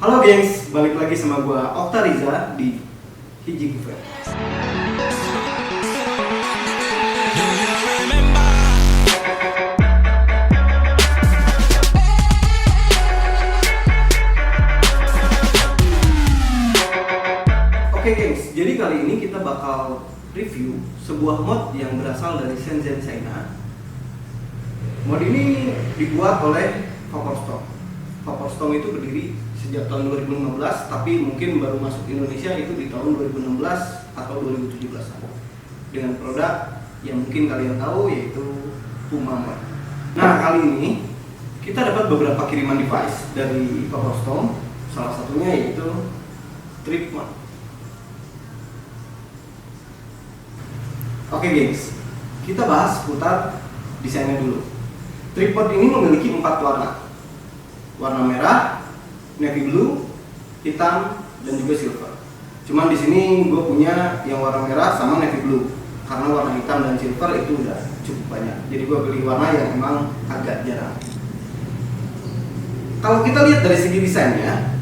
Halo gengs, balik lagi sama gua Okta Riza di Hiji Giver. Oke gengs, jadi kali ini kita bakal review sebuah mod yang berasal dari Shenzhen, China. Mod ini dibuat oleh Vaporstorm. Vaporstorm itu berdiri sejak tahun 2015, tapi mungkin baru masuk Indonesia itu di tahun 2016 atau 2017 dengan produk yang mungkin kalian tahu, yaitu Puma Mod. Nah, kali ini kita dapat beberapa kiriman device dari Vaporstorm, salah satunya yaitu Tripod. Oke gengs, kita bahas seputar desainnya dulu. Tripod ini memiliki 4 warna. Warna merah, navy blue, hitam, dan juga silver. Cuman di sini gue punya yang warna merah sama navy blue, karena warna hitam dan silver itu udah cukup banyak. Jadi gue beli warna yang emang agak jarang. Kalau kita lihat dari segi desainnya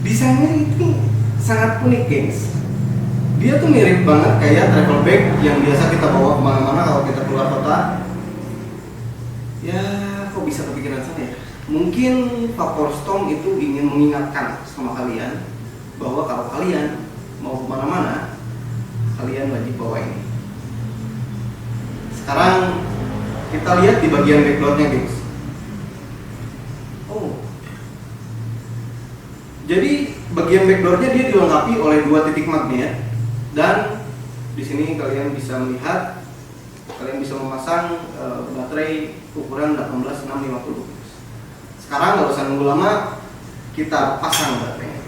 itu sangat unik gengs. Dia tuh mirip banget kayak travel bag yang biasa kita bawa kemana-mana kalau kita keluar kota. Ya, kok bisa kepikiran sana ya? Mungkin Vaporstorm itu ingin mengingatkan sama kalian bahwa kalau kalian mau kemana-mana, kalian wajib bawa ini. Sekarang kita lihat di bagian backgroundnya guys. Oh, jadi bagian backgroundnya dia dilengkapi oleh 2 titik magnet, dan di sini kalian bisa melihat, kalian bisa memasang baterai ukuran 18650. Sekarang nggak usah nunggu lama, kita pasang baterainya.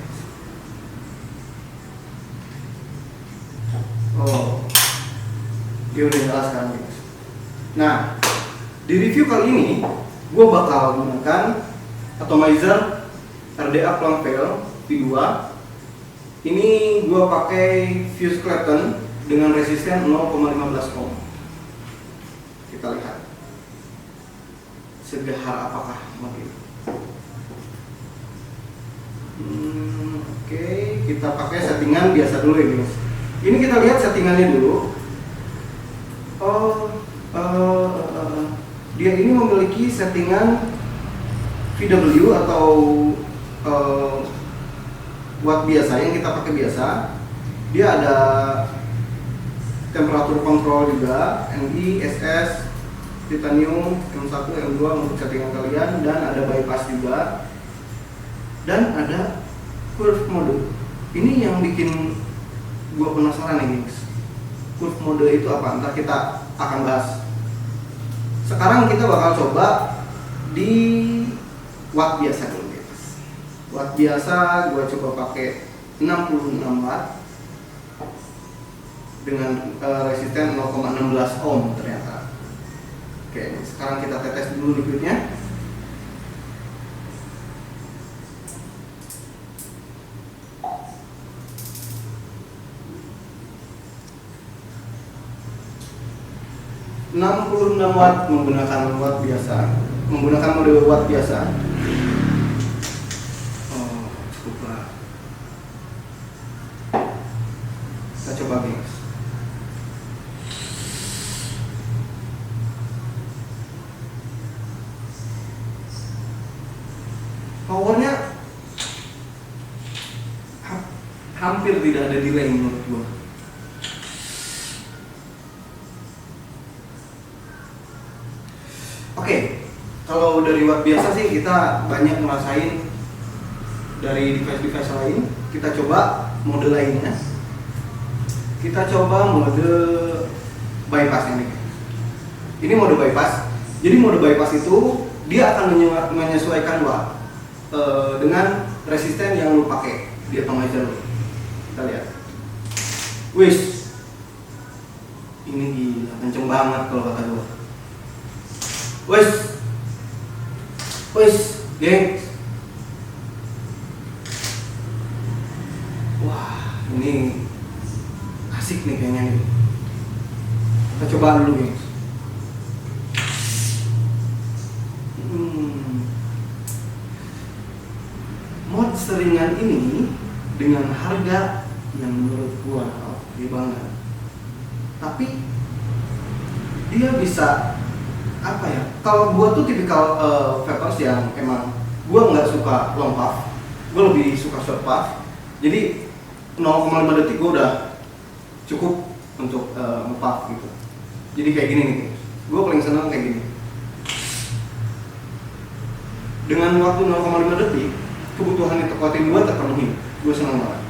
Oh, dia udah nyala sekarang guys. Nah, di review kali ini gue bakal menggunakan atomizer RDA Plum Veil V2. Ini gue pakai fuse Clapton dengan resisten 0,15 ohm. Kita lihat segahar apakah mod ini. Oke, kita pakai settingan biasa dulu ya guys. Ini kita lihat settingannya dulu. Dia ini memiliki settingan VW atau watt biasa yang kita pakai biasa. Dia ada temperatur kontrol juga, NI, SS, titanium, M1, M2 untuk settingan kalian, dan ada bypass juga, dan ada curve mode. Ini yang bikin gua penasaran nih guys. Curve mode itu apa? Ntar kita akan bahas. Sekarang kita bakal coba di watt biasa dulu guys. Watt biasa gua coba pakai 66 watt dengan resisten 0,16 ohm ternyata. Oke, sekarang kita tetes dulu liquidnya. ...66 watt menggunakan watt biasa, menggunakan mode watt biasa. Oh, cukup lah. Kita coba guys. Powernya hampir tidak ada delay menurut gua. Oke, kalau dari watt biasa sih kita banyak ngerasain dari device-device lain. Kita coba mode lainnya. Kita coba mode bypass ini. Ini mode bypass. Jadi mode bypass itu dia akan menyesuaikan watt dengan resisten yang lu pakai di atomizer lu. Kita lihat. Wis, ini gila, kenceng banget kalau kata gua. Wis, gengs. Wah, ini asik nih kayaknya nih. Kita coba dulu gengs. mod seringan ini dengan harga yang menurut gua oke banget, tapi dia bisa apa ya, kalau gua tuh tipikal vapers yang emang gua nggak suka long puff, gua lebih suka short puff. Jadi 0,5 detik gua udah cukup untuk nge-puff gitu. Jadi kayak gini nih, gua paling senang kayak gini. Dengan waktu 0,5 detik kebutuhan nikotin gua terpenuhi, gua senang banget.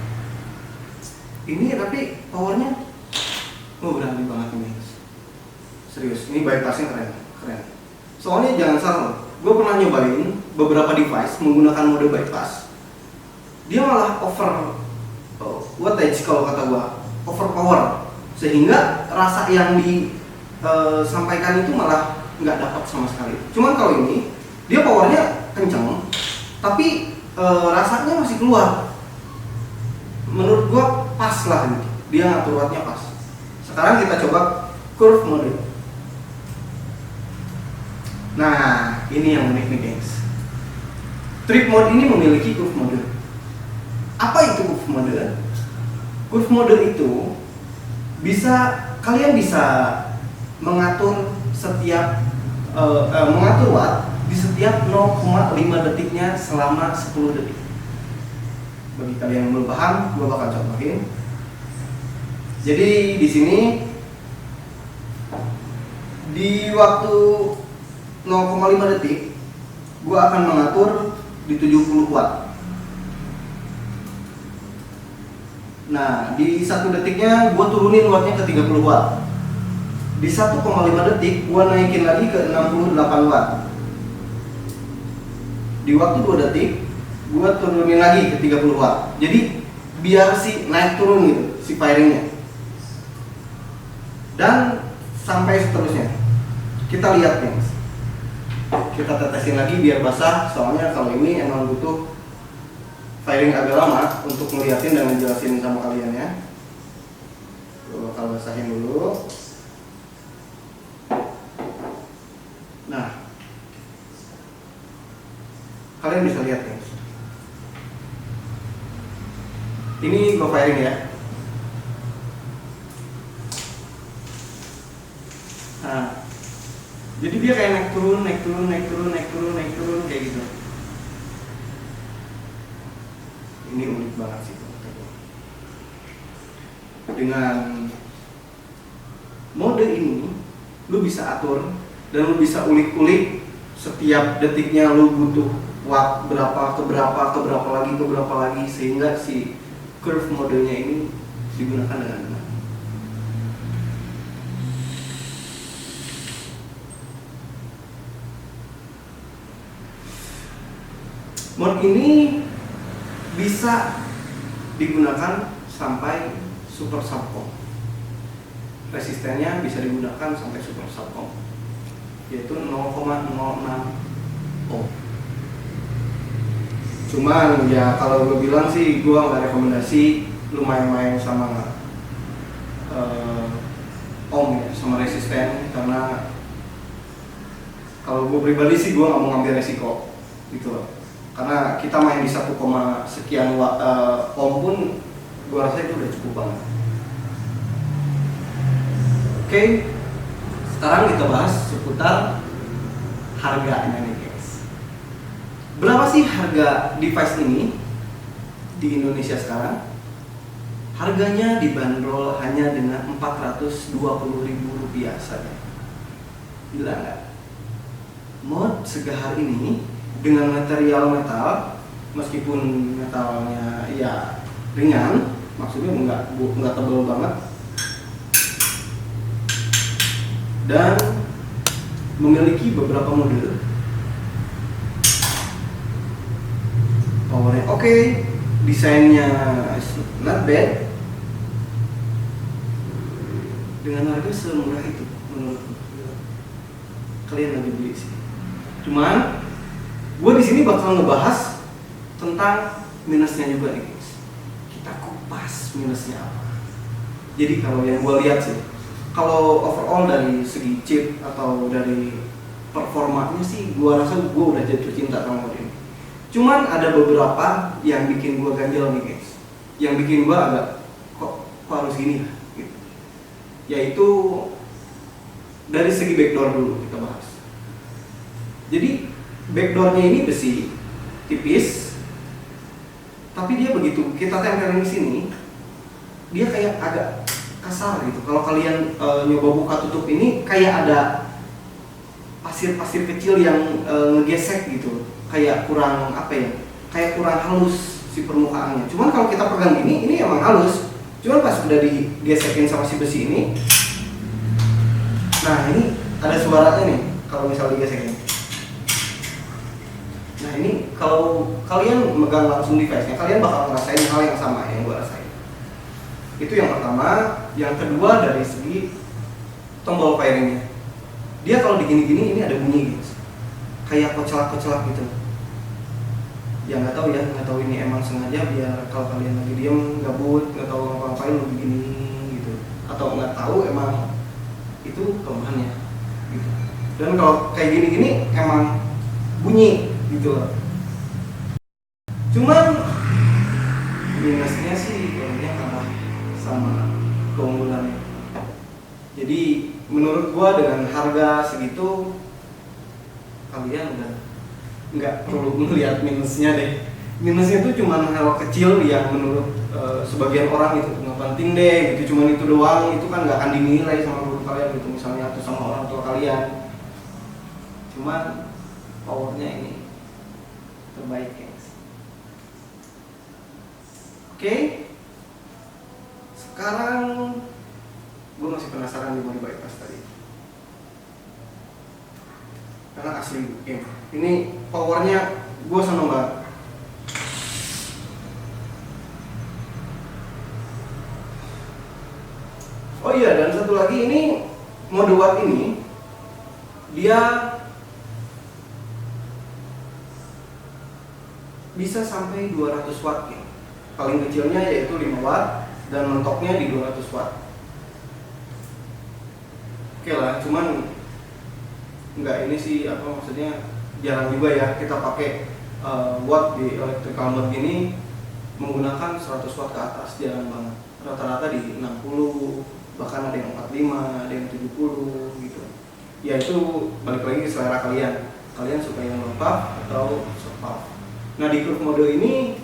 Ini tapi powernya berani banget nih, serius. Ini bypassnya keren. Soalnya jangan salah, gue pernah nyobain beberapa device menggunakan mode bypass, dia malah wattage kalau kata gue, overpower, sehingga rasa yang disampaikan itu malah nggak dapat sama sekali. Cuman kalau ini dia powernya kenceng, tapi rasanya masih keluar. Menurut gue pas lah gitu, dia ngatur wattnya pas. Sekarang kita coba curve mode. Nah, ini yang unik nih guys. Trip mode ini memiliki curve mode. Apa itu curve mode? Curve mode itu kalian bisa mengatur mengatur watt di setiap 0,5 detiknya selama 10 detik. Bagi kalian yang belum paham, gue bakal contohin. Jadi di sini di waktu 0,5 detik gue akan mengatur di 70 watt. Nah, di 1 detiknya gue turunin wattnya ke 30 watt. Di 1,5 detik gue naikin lagi ke 68 watt. Di waktu 2 detik gue turunin lagi ke 30 watt. Jadi biar naik turun gitu si firingnya. Dan sampai seterusnya. Kita lihat nih. Kita tetesin lagi biar basah, soalnya kalau ini emang butuh firing agak lama untuk ngeliatin dan ngejelasin sama kalian ya. Gue bakal basahin dulu. Nah, kalian bisa lihat nih. Ini gue firing ya. Nah, jadi dia kayak naik turun kayak gitu. Ini unik banget sih. Dengan mode ini, lu bisa atur dan lu bisa ulik-ulik setiap detiknya lu butuh watt berapa ke berapa lagi sehingga si curve modenya ini digunakan dengan benar. Mode ini bisa digunakan sampai super subcom. Resistennya bisa digunakan sampai super subcom, yaitu 0,06 ohm. Cuman ya kalau gue bilang sih, gue nggak rekomendasi lu main-main sama ohm ya, sama resisten, karena kalau gue pribadi sih gue nggak mau ngambil resiko gitu loh. Karena kita main di 1, sekian ohm pun gue rasa itu udah cukup banget. Oke, sekarang kita bahas seputar harganya nih guys. Berapa sih harga device ini di Indonesia sekarang? Harganya dibanderol hanya dengan Rp420.000 saja. Gila nggak? Mod segahar ini dengan material metal, meskipun metalnya ya ringan, maksudnya nggak tebal banget, dan memiliki beberapa model. Powernya oke, desainnya not bad, dengan harga semurah itu menurutku. Kalian lagi beli sih. Cuman gue di sini bakal ngebahas tentang minusnya juga nih guys. Kita kupas minusnya apa. Jadi kalau yang gue lihat sih, kalau overall dari segi chip atau dari performanya sih, gue rasa gue udah jatuh cinta sama mod ini. Cuman ada beberapa yang bikin gue ganjel nih guys, yang bikin gue agak kok harus gini gitu. Yaitu dari segi backdoor dulu kita bahas. Jadi backdoornya ini besi tipis, tapi dia begitu kita tempelin di sini, dia kayak agak kasar gitu. Kalau kalian nyoba buka tutup ini, kayak ada pasir-pasir kecil yang ngegesek gitu, kayak kurang apa ya, kayak kurang halus si permukaannya. Cuman kalau kita pegang ini emang halus. Cuman pas udah digesekin sama si besi ini, nah ini ada suaranya nih kalau misalnya digesekin. Nah ini kalau kalian megang langsung device-nya, kalian bakal ngerasain hal yang sama yang gue rasain. Itu yang pertama. Yang kedua dari segi tombol firingnya, dia kalau digini-gini ini ada bunyi guys, kayak kocelak-kocelak gitu. Ya nggak tahu ini emang sengaja biar kalau kalian lagi diem gabut nggak tahu ngapa-ngapain lu begini gitu, atau nggak tahu emang itu kelemahannya gitu. Dan kalau kayak gini-gini emang bunyi gitu loh. Cuman minusnya sih kayaknya kalah sama keunggulannya. Jadi menurut gua dengan harga segitu kalian udah nggak perlu melihat minusnya deh. Minusnya itu cuma hal kecil yang menurut sebagian orang itu nggak penting deh gitu, cuman itu doang, itu kan nggak akan dinilai sama guru kalian gitu misalnya, atau sama orang tua kalian. Cuman powernya ini terbaik guys. Oke, sekarang gue masih penasaran di mode bypass tadi, karena asli game ini powernya gue seneng banget. Oh iya, dan satu lagi, ini mode watt ini dia bisa sampai 200 watt ya. Paling kecilnya yaitu 5 watt dan mentoknya di 200 watt. Oke lah, cuman enggak ini sih apa maksudnya, jarang juga ya kita pakai watt di electrical mode ini menggunakan 100 watt ke atas, jarang banget. Rata-rata di 60, bahkan ada yang 45, ada yang 70 gitu. Ya itu balik lagi ke selera kalian. Kalian suka yang low puff atau soft puff. Nah di curve mode ini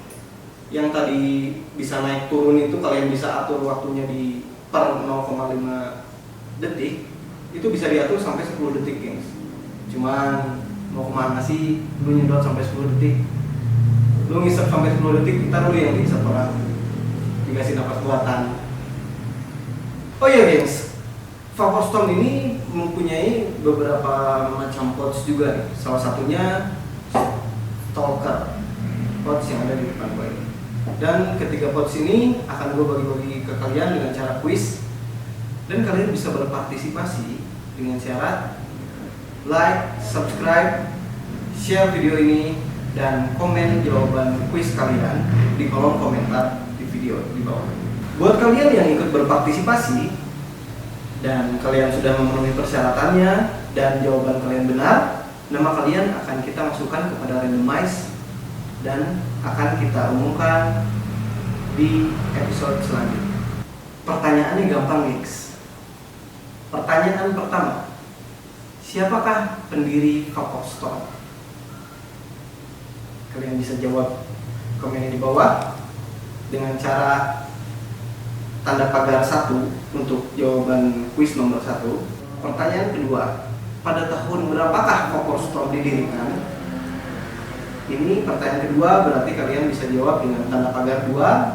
yang tadi bisa naik turun itu kalian bisa atur waktunya di per 0,5 detik. Itu bisa diatur sampai 10 detik guys. Cuman mau kemana sih lu nyedot sampai 10 detik? Lu ngisep sampai 10 detik, ntar lu yang dihisap orang, dikasih nafas buatan. Oh iya guys, Vaporstone ini mempunyai beberapa macam pouch juga nih. Salah satunya Stalker pouch yang ada di depan gue ini. Dan ketiga pouch ini akan gue bagi-bagi ke kalian dengan cara quiz. Dan kalian bisa berpartisipasi dengan syarat like, subscribe, share video ini, dan komen jawaban quiz kalian di kolom komentar di video di bawah. Buat kalian yang ikut berpartisipasi dan kalian sudah memenuhi persyaratannya dan jawaban kalian benar, nama kalian akan kita masukkan kepada randomize dan akan kita umumkan di episode selanjutnya. Pertanyaannya gampang guys. Pertanyaan pertama, siapakah pendiri Vaporstone? Kalian bisa jawab komen di bawah dengan cara tanda pagar 1 untuk jawaban kuis nomor 1. Pertanyaan kedua, pada tahun berapakah Vaporstone didirikan? Ini pertanyaan kedua, berarti kalian bisa jawab dengan tanda pagar 2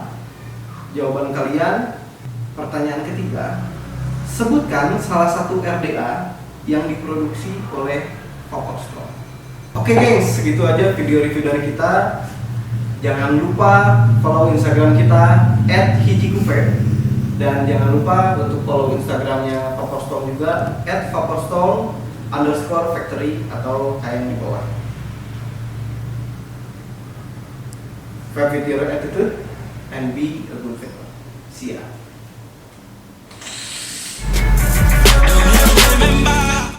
jawaban kalian. Pertanyaan ketiga, sebutkan salah satu RDA yang diproduksi oleh Vaporstone. Oke gengs, segitu aja video review dari kita. Jangan lupa follow Instagram kita @hijikuve. Dan jangan lupa untuk follow Instagramnya Vaporstone juga @vaporstone_factory atau kayak di bawah. Have your attitude and be a good vapor. See ya.